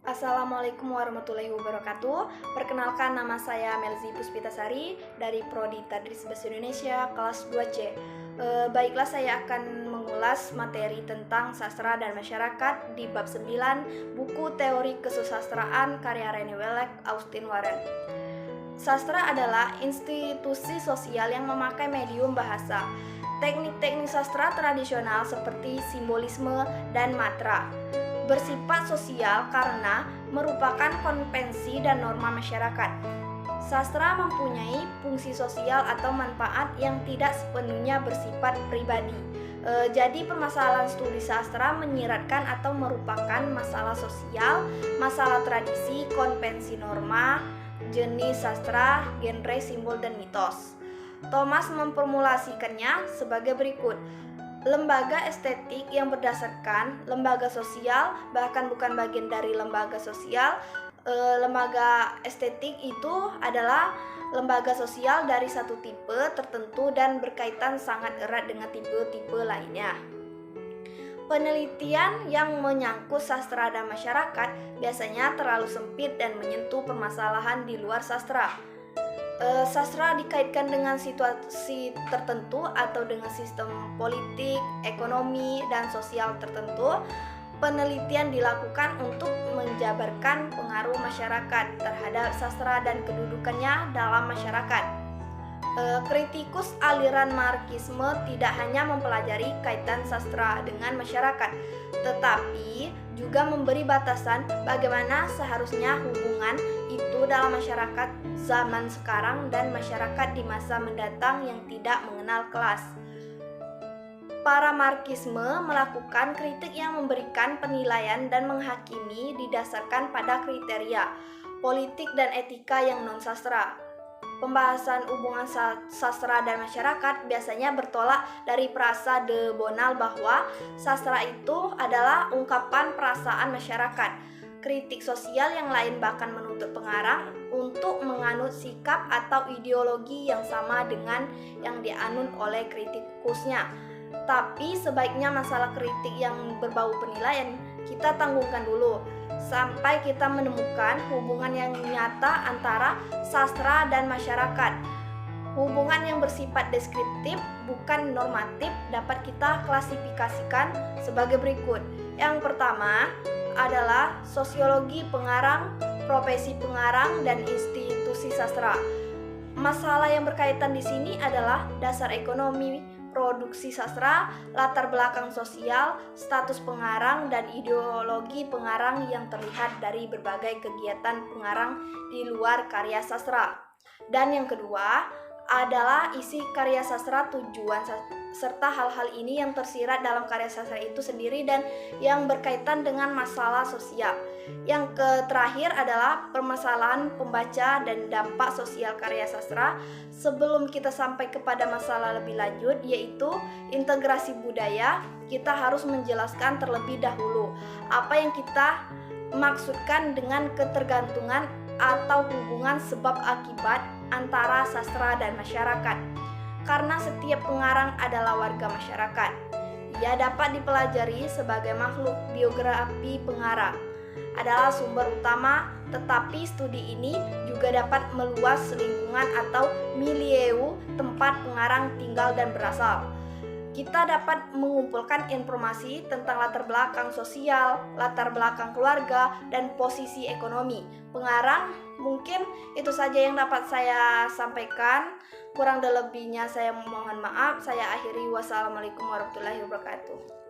Assalamualaikum warahmatullahi wabarakatuh. Perkenalkan, nama saya Melzi Puspitasari dari Prodi Tadris Bahasa Indonesia kelas 2C. Baiklah, saya akan mengulas materi tentang sastra dan masyarakat di bab 9 buku Teori Kesusastraan karya Rene Wellek, Austin Warren. Sastra adalah institusi sosial yang memakai medium bahasa. Teknik-teknik sastra tradisional seperti simbolisme dan matra bersifat sosial karena merupakan konvensi dan norma masyarakat. Sastra mempunyai fungsi sosial atau manfaat yang tidak sepenuhnya bersifat pribadi. Jadi permasalahan studi sastra menyiratkan atau merupakan masalah sosial, masalah tradisi, konvensi norma, jenis sastra, genre, simbol, dan mitos. Thomas memformulasikannya sebagai berikut. Lembaga estetik yang berdasarkan lembaga sosial, bahkan bukan bagian dari lembaga sosial. Lembaga estetik itu adalah lembaga sosial dari satu tipe tertentu dan berkaitan sangat erat dengan tipe-tipe lainnya. Penelitian yang menyangkut sastra dan masyarakat biasanya terlalu sempit dan menyentuh permasalahan di luar sastra. Sastra dikaitkan dengan situasi tertentu atau dengan sistem politik, ekonomi, dan sosial tertentu. Penelitian dilakukan untuk menjabarkan pengaruh masyarakat terhadap sastra dan kedudukannya dalam masyarakat. Kritikus aliran Marxisme tidak hanya mempelajari kaitan sastra dengan masyarakat, tetapi juga memberi batasan bagaimana seharusnya hubungan itu dalam masyarakat zaman sekarang dan masyarakat di masa mendatang yang tidak mengenal kelas. Para Marxisme melakukan kritik yang memberikan penilaian dan menghakimi didasarkan pada kriteria politik dan etika yang non-sastra. Pembahasan hubungan sastra dan masyarakat biasanya bertolak dari frasa de Bonald bahwa sastra itu adalah ungkapan perasaan masyarakat. Kritik sosial yang lain bahkan menuntut pengarang untuk menganut sikap atau ideologi yang sama dengan yang dianut oleh kritikusnya. Tapi sebaiknya masalah kritik yang berbau penilaian kita tanggungkan dulu sampai kita menemukan hubungan yang nyata antara sastra dan masyarakat. Hubungan yang bersifat deskriptif bukan normatif dapat kita klasifikasikan sebagai berikut. Yang pertama adalah sosiologi pengarang, profesi pengarang, dan institusi sastra. Masalah yang berkaitan di sini adalah dasar ekonomi produksi sastra, latar belakang sosial, status pengarang, dan ideologi pengarang yang terlihat dari berbagai kegiatan pengarang di luar karya sastra. Dan yang kedua adalah isi karya sastra, tujuan serta hal-hal ini yang tersirat dalam karya sastra itu sendiri dan yang berkaitan dengan masalah sosial. Yang terakhir adalah permasalahan pembaca dan dampak sosial karya sastra. Sebelum kita sampai kepada masalah lebih lanjut yaitu integrasi budaya, kita harus menjelaskan terlebih dahulu apa yang kita maksudkan dengan ketergantungan atau hubungan sebab akibat antara sastra dan masyarakat. Karena setiap pengarang adalah warga masyarakat, ia dapat dipelajari sebagai makhluk. Biografi pengarang adalah sumber utama, tetapi studi ini juga dapat meluas lingkungan atau milieu tempat pengarang tinggal dan berasal. Kita dapat mengumpulkan informasi tentang latar belakang sosial, latar belakang keluarga, dan posisi ekonomi pengarang. Mungkin itu saja yang dapat saya sampaikan. Kurang dan lebihnya saya mohon maaf. Saya akhiri. Wassalamualaikum warahmatullahi wabarakatuh.